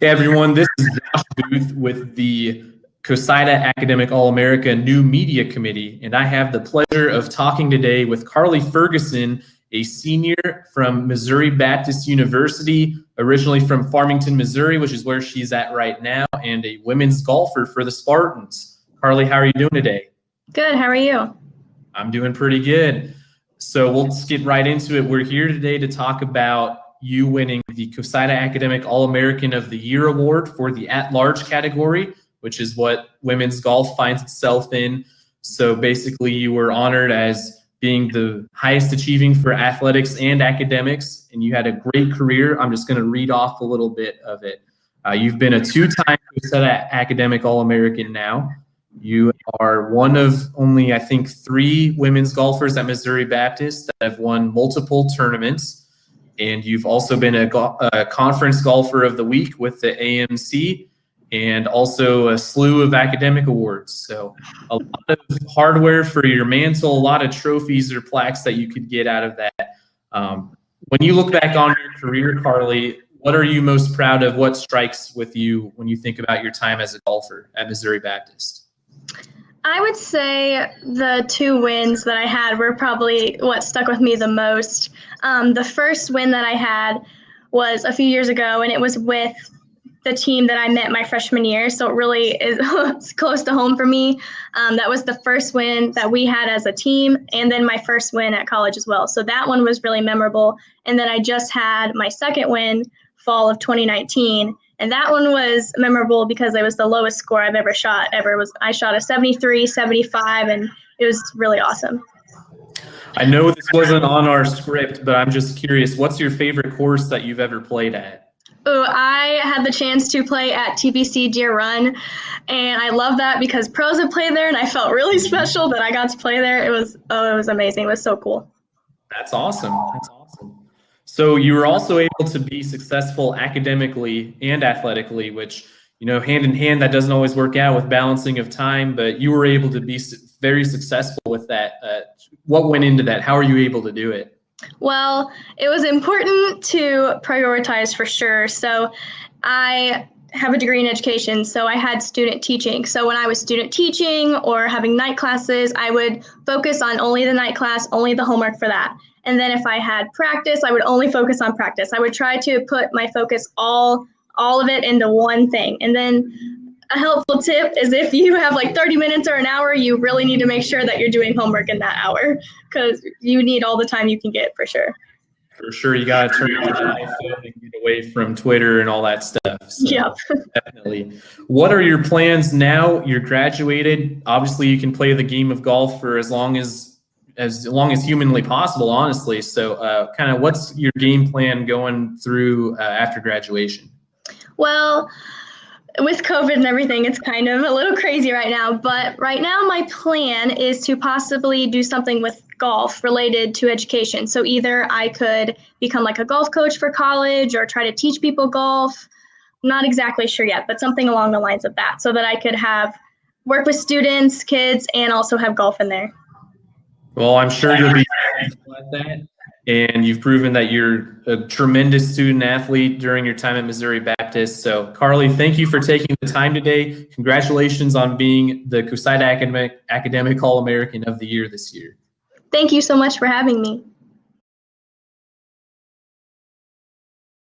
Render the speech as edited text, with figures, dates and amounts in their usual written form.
Hey everyone, this is Josh Booth with the CoSIDA Academic All-America New Media Committee, and I have the pleasure of talking today with Carly Ferguson, a senior from Missouri Baptist University, originally from Farmington, Missouri, which is where she's at right now, and a women's golfer for the Spartans. Carly, how are you doing today? Good, how are you? I'm doing pretty good. So we'll just get right into it. We're here today to talk about you winning the CoSIDA Academic All-American of the Year award for the at-large category, which is what women's golf finds itself in. So basically you were honored as being the highest achieving for athletics and academics, and you had a great career. I'm just going to read off a little bit of it. You've been a two-time CoSIDA Academic All-American now. You are one of only, I think, 3 women's golfers at Missouri Baptist that have won multiple tournaments. And you've also been a conference golfer of the week with the AMC, and also a slew of academic awards. So a lot of hardware for your mantle, a lot of trophies or plaques that you could get out of that. When you look back on your career, Carly, what are you most proud of? What strikes with you when you think about your time as a golfer at Missouri Baptist? I would say the 2 wins that I had were probably what stuck with me the most. The first win that I had was a few years ago, and it was with the team that I met my freshman year, so it really is close to home for me. That was the first win that we had as a team, and then my first win at college as well. So that one was really memorable. And then I just had my second win fall of 2019. And that one was memorable because it was the lowest score I've ever shot. I shot a 73, 75, and it was really awesome. I know this wasn't on our script, but I'm just curious, what's your favorite course that you've ever played at? Oh, I had the chance to play at TPC Deer Run, and I love that because pros have played there, and I felt really special that I got to play there. It was amazing. It was so cool. That's awesome. That's awesome. So you were also able to be successful academically and athletically, which, you know, hand in hand, that doesn't always work out with balancing of time, but you were able to be very successful with that. What went into that? How are you able to do it? Well, it was important to prioritize for sure. So I have a degree in education, so I had student teaching. So when I was student teaching or having night classes, I would focus on only the night class, only the homework for that. And then if I had practice, I would only focus on practice. I would try to put my focus all of it into one thing. And then a helpful tip is if you have like 30 minutes or an hour, you really need to make sure that you're doing homework in that hour because you need all the time you can get for sure. For sure, you got to turn your iPhone and get away from Twitter and all that stuff. So yeah, definitely. What are your plans now? You're graduated. Obviously, you can play the game of golf for as long as humanly possible, honestly. So kind of what's your game plan going through after graduation? Well, with COVID and everything, it's kind of a little crazy right now. But right now, my plan is to possibly do something with golf related to education. So either I could become like a golf coach for college or try to teach people golf. I'm not exactly sure yet, but something along the lines of that so that I could work with students, kids, and also have golf in there. Well, I'm sure you'll be successful at that. And you've proven that you're a tremendous student athlete during your time at Missouri Baptist. So, Carly, thank you for taking the time today. Congratulations on being the CoSIDA Academic All-American of the Year this year. Thank you so much for having me.